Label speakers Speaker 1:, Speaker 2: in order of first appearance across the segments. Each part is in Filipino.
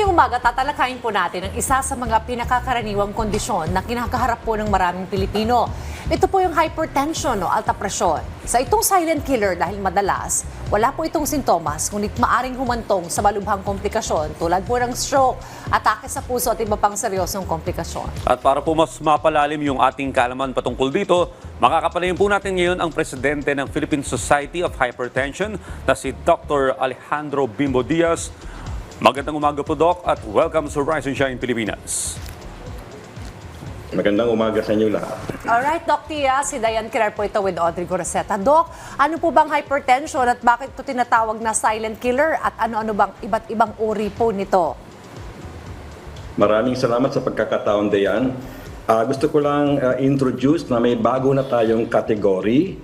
Speaker 1: Ngayong umaga, tatalakayin po natin ang isa sa mga pinakakaraniwang kondisyon na kinakaharap po ng maraming Pilipino. Ito po yung hypertension o alta presyon. Sa itong silent killer dahil madalas, wala po itong sintomas, ngunit maaring humantong sa malubhang komplikasyon tulad po ng stroke, atake sa puso at iba pang seryosong komplikasyon.
Speaker 2: At para po mas mapalalim yung ating kaalaman patungkol dito, makakapanayin po natin ngayon ang presidente ng Philippine Society of Hypertension na si Dr. Alejandro Bimbo Diaz. Magandang umaga po, Doc, at welcome sa Rise and Shine Pilipinas.
Speaker 3: Magandang umaga sa inyo lahat.
Speaker 1: Alright, Doc Tia, si Diane Kirar po ito with Audrey Goraceta. Doc, ano po bang hypertension at bakit ito tinatawag na silent killer at ano-ano bang iba't ibang uri po nito?
Speaker 3: Maraming salamat sa pagkakataon, Dayan. Gusto ko lang introduce na may bago na tayong category.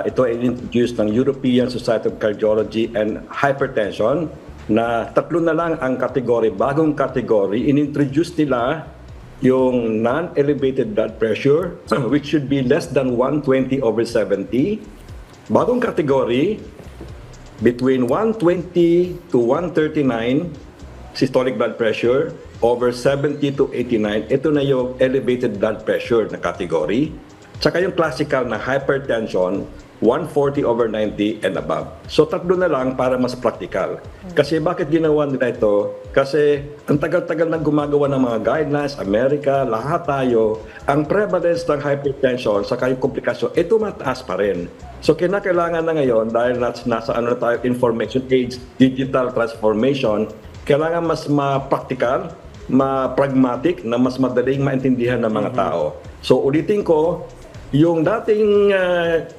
Speaker 3: Ito ay introduced ng European Society of Cardiology and Hypertension na tatlo na lang ang category, bagong category. In-introduce nila yung non-elevated blood pressure, which should be less than 120/70. Bagong category, between 120 to 139 systolic blood pressure, over 70 to 89, ito na yung elevated blood pressure na category. Tsaka yung classical na hypertension, 140/90 and above. So tatlo na lang para mas practical. Kasi bakit ginawa nila ito? Kasi ang tagal-tagal nang gumagawa ng mga guidelines, Amerika, lahat tayo, ang prevalence ng hypertension sa kayong komplikasyon, ito mataas pa rin. So kinakailangan na ngayon, dahil nasa ano tayo, information age, digital transformation, kailangan mas ma-practical, ma-pragmatic, na mas madaling maintindihan ng mga tao. So ulitin ko, yung dating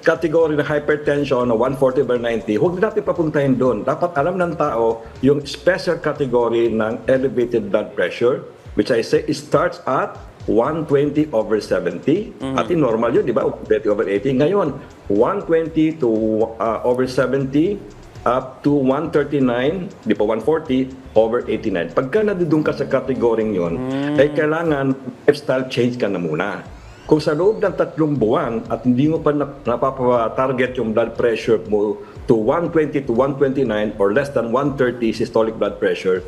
Speaker 3: category na hypertension na 140/90, huwag natin papuntahin doon. Dapat alam ng tao yung special category ng elevated blood pressure, which I say it starts at 120/70. At normal yun, di ba? 120/80. Ngayon, 120 to over 70 up to 139, di pa 140/89. Pagka nadudun ka sa category yun, ay kailangan lifestyle change ka na muna. Kung sa loob ng 3 buwan at hindi mo pa napapa-target yung blood pressure mo to 120 to 129 or less than 130 systolic blood pressure,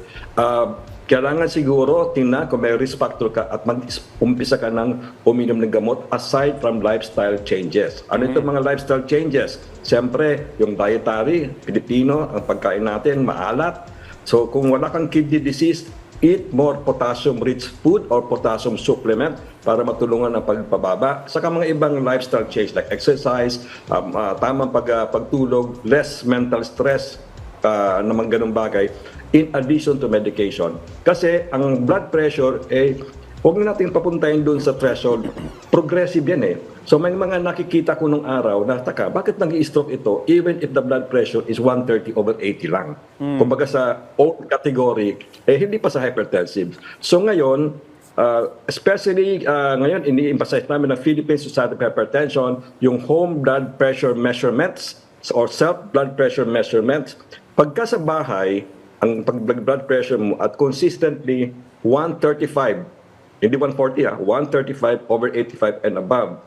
Speaker 3: kailangan siguro tingnan kung may risk factor ka at mag-umpisa ka ng uminom ng gamot aside from lifestyle changes. Ano itong mga lifestyle changes? Siyempre, yung dietary, Pilipino, ang pagkain natin, maalat. So kung wala kang kidney disease, eat more potassium-rich food or potassium supplement para matulungan ang pagpababa. Saka mga ibang lifestyle change like exercise, tamang pagtulog, less mental stress, naman ganung bagay, in addition to medication. Kasi ang blood pressure, huwag na natin papuntahin doon sa threshold. Progressive yan eh. So may mga nakikita ko nung araw na, taka, bakit nag-i-stroke ito even if the blood pressure is 130/80 lang? Kumbaga sa old category, hindi pa sa hypertensive. So ngayon, especially ngayon, ini-emphasize namin ng Philippine Society of Hypertension, yung home blood pressure measurements or self-blood pressure measurements. Pagka sa bahay, ang blood pressure mo at consistently 135, hindi 140 135/85 and above.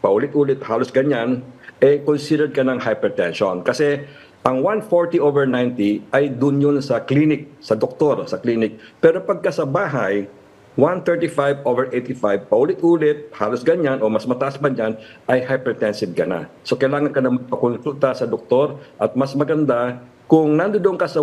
Speaker 3: Paulit-ulit, halos ganyan, considered ka ng hypertension. Kasi ang 140/90 ay dun yun sa clinic, sa doktor, sa clinic. Pero pagka sa bahay, 135/85, paulit-ulit, halos ganyan, o mas mataas pa dyan, ay hypertensive ka na. So kailangan ka na magpakonsulta sa doktor at mas maganda kung nandoon ka sa,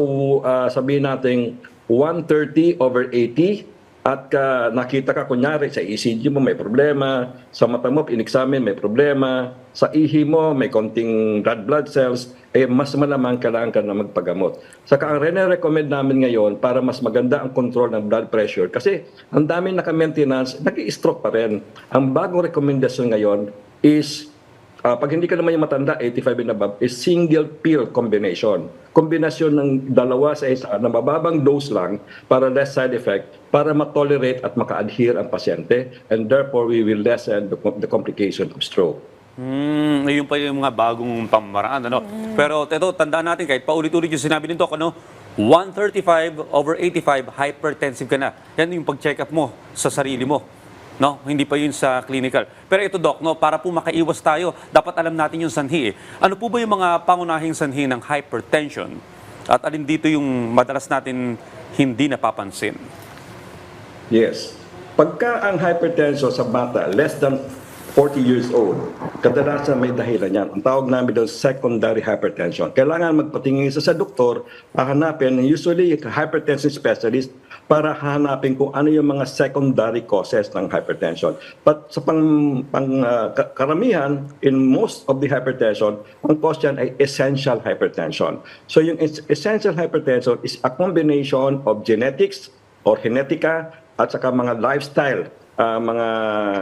Speaker 3: sabihin natin, 130/80, at nakita ka kunyari sa ECG mo may problema, sa mata mo in-examine may problema, sa ihi mo may konting red blood cells, mas malamang kailangan ka na magpagamot. Saka ang recommend namin ngayon para mas maganda ang control ng blood pressure, kasi ang daming naka-maintenance, nag-i-stroke pa rin. Ang bagong recommendation ngayon is, pag hindi ka naman yung matanda, 85 and above, is single pill combination. Kombinasyon ng dalawa sa isa na mababang dose lang para less side effect, para ma-tolerate at maka-adhere ang pasyente, and therefore we will lessen the complication of stroke.
Speaker 2: Yun pa yung mga bagong pamamaraan, ano? Pero ito, tandaan natin, kahit paulit-ulit yung sinabi nito, 135/85, hypertensive ka na. Yan yung pag-check up mo sa sarili mo. No, hindi pa yun sa clinical. Pero ito, Doc, no, para po makaiwas tayo, dapat alam natin yung sanhi. Ano po ba yung mga pangunahing sanhi ng hypertension? At alin dito yung madalas natin hindi napapansin.
Speaker 3: Yes. Pagka ang hypertension sa bata, less than 40 years old, kadalasan may dahilan yan. Ang tawag namin doon secondary hypertension. Kailangan magpatingin sa doktor, hahanapin, usually hypertension specialist, para hanapin kung ano yung mga secondary causes ng hypertension. But sa karamihan, in most of the hypertension, ang cause yan ay essential hypertension. So yung essential hypertension is a combination of genetics or genetica at saka mga lifestyle. Mga,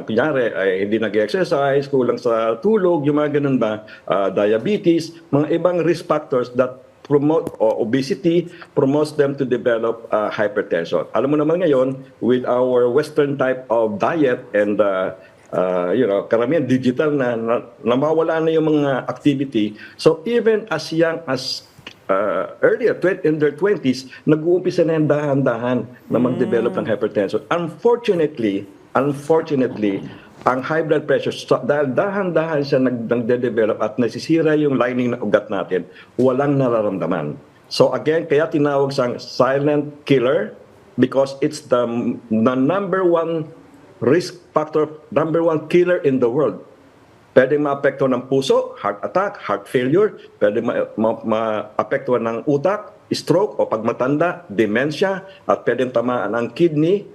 Speaker 3: kunyari, ay hindi nag-exercise, kulang sa tulog, yung mga ganun ba, diabetes, mga ibang risk factors that promote obesity, promotes them to develop hypertension. Alam mo naman ngayon, with our Western type of diet and karamihan digital na nawawala na yung mga activity. So even as young as earlier, in their 20s, nag-uumpisa na yung dahan-dahan na mag-develop ng hypertension. Unfortunately, ang high blood pressure, dahil dahan-dahan siya nagde-develop at nasisira yung lining ng ugat natin, walang nararamdaman. So again, kaya tinawag siyang silent killer because it's the number one risk factor, number one killer in the world. Pwedeng maapektuhan ng puso, heart attack, heart failure, pwedeng maapektuhan ng utak, stroke o pagmatanda, dementia, at pwedeng tamaan ng kidney,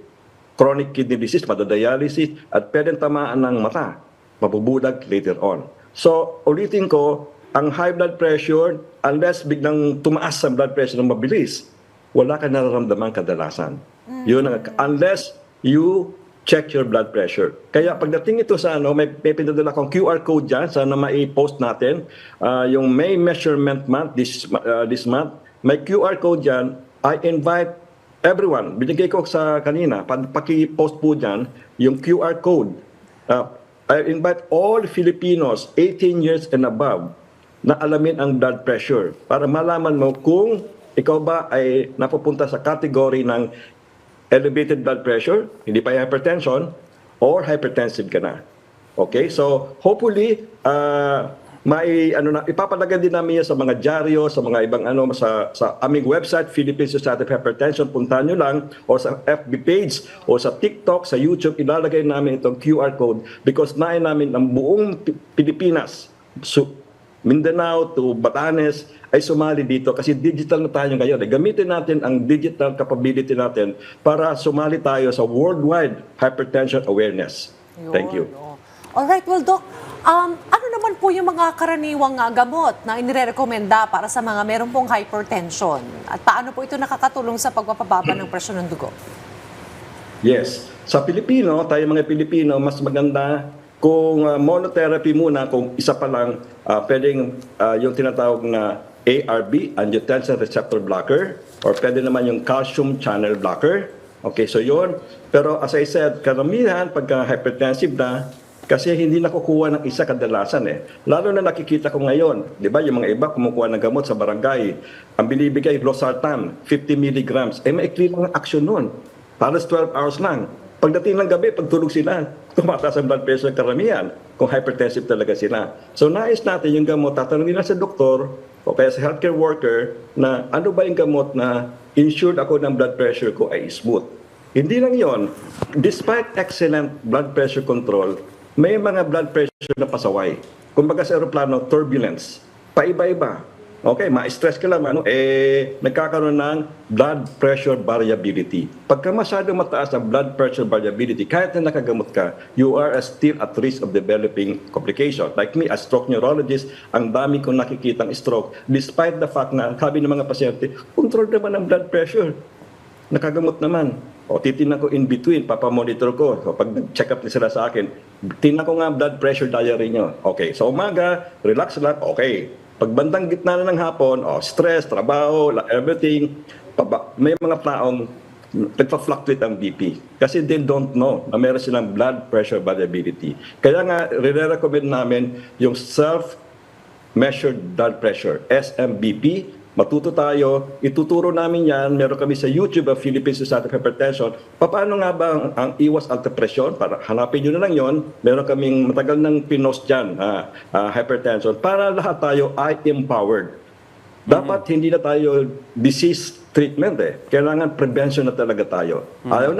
Speaker 3: chronic kidney disease, madadialysis, at pwedeng tamaan ng mata, mabubulag later on. So, ulitin ko, ang high blood pressure, unless biglang tumaas ang blood pressure ng mabilis, wala ka nararamdaman kadalasan. Yun ang, unless you check your blood pressure. Kaya pagdating ito sa may pinadala akong QR code dyan, sana mai-post natin, yung May Measurement Month, this month, may QR code dyan, I invite everyone, binigay ko sa kanina, paki-post po dyan, yung QR code. I invite all Filipinos 18 years and above na alamin ang blood pressure para malaman mo kung ikaw ba ay napupunta sa category ng elevated blood pressure, hindi pa hypertension, or hypertensive ka na. Okay? So, hopefully, ipapalagay din namin yan sa mga dyaryo, sa mga ibang sa aming website, Philippine Society of Hypertension, puntahan nyo lang, o sa FB page, o sa TikTok, sa YouTube, ilalagay namin itong QR code because nain namin ang buong Pilipinas, Mindanao to Batanes, ay sumali dito kasi digital na tayo ngayon. Gamitin natin ang digital capability natin para sumali tayo sa worldwide hypertension awareness. Thank you.
Speaker 1: Alright, well, Doc, ano naman po yung mga karaniwang gamot na inirekomenda para sa mga meron pong hypertension? At paano po ito nakakatulong sa pagpapababa ng presyon ng dugo?
Speaker 3: Yes. Sa Pilipino, tayo mga Pilipino, mas maganda kung monotherapy muna, kung isa pa lang, pwedeng yung tinatawag na ARB, angiotensin receptor blocker, or pwede naman yung calcium channel blocker. Okay, so yun. Pero as I said, karamihan pagka hypertensive na, kasi hindi nakukuha ng isa kadalasan eh. Lalo na nakikita ko ngayon, di ba, yung mga iba kumukuha ng gamot sa barangay. Ang binibigay, losartan, 50 milligrams. Eh, maikli lang ang action nun. Halos 12 hours lang. Pagdating ng gabi, pagtulog sila, tumataas ang blood pressure karamihan kung hypertensive talaga sila. So, nais natin yung gamot, tatanungin na sa doktor o kaya sa healthcare worker na ano ba yung gamot na insured ako ng blood pressure ko ay smooth. Hindi lang yon. Despite excellent blood pressure control, may mga blood pressure na pasaway. Kumbaga sa aeroplano, turbulence. Paiba-iba. Okay, ma-stress ka lang, nagkakaroon ng blood pressure variability. Pagka masyadong mataas ang blood pressure variability, kahit na nakagamot ka, you are still at risk of developing complication. Like me, as stroke neurologist, ang dami kong nakikitang stroke, despite the fact na sabi ng mga pasyente, control naman ang blood pressure. Nakagamot naman. O titignan ko in between, papamonitor ko. So, pag check up sila sa akin, tingnan ko nga blood pressure diary nyo. Okay, sa umaga, relax lang, okay. Pag bandang gitna na ng hapon, stress, trabaho, everything, may mga taong nagpa-fluctuate ang BP. Kasi they don't know na meron silang blood pressure variability. Kaya nga, re-recommend namin yung self-measured blood pressure, SMBP. Matuto tayo, ituturo namin yan, meron kami sa YouTube ang Philippine Society of Hypertension. Paano nga ba ang iwas alta presyon? Para hanapin nyo na lang yon. Meron kaming matagal ng pinost dyan, hypertension, para lahat tayo ay empowered. Dapat hindi na tayo disease treatment Kailangan prevention na talaga tayo. Ayaw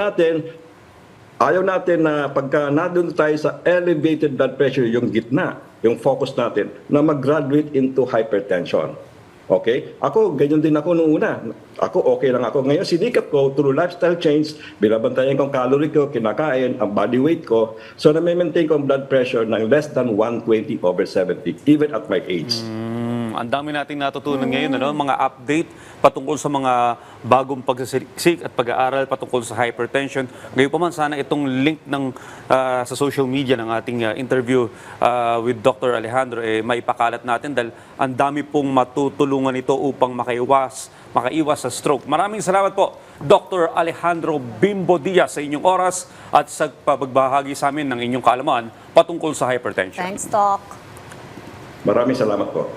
Speaker 3: natin na pagka nandun tayo sa elevated blood pressure, yung gitna, yung focus natin, na mag-graduate into hypertension. Okay? Ako, ganyan din ako noong una. Ako, okay lang ako. Ngayon, sinikap ko through lifestyle change, binabantayan ko ang calorie ko, kinakain, ang body weight ko. So, na-maintain ko ang blood pressure ng less than 120/70, even at my age.
Speaker 2: Ang dami nating natutunan ngayon, mga update patungkol sa mga bagong pagsasiksik at pag-aaral patungkol sa hypertension. Ngayon pa man, sana itong link sa social media ng ating interview with Dr. Alejandro, maipakalat natin dahil ang dami pong matutulungan ito upang makaiwas sa stroke. Maraming salamat po, Dr. Alejandro Bimbo Diaz, sa inyong oras at sa pagbahagi sa amin ng inyong kaalaman patungkol sa hypertension.
Speaker 1: Thanks, Doc.
Speaker 3: Maraming salamat po.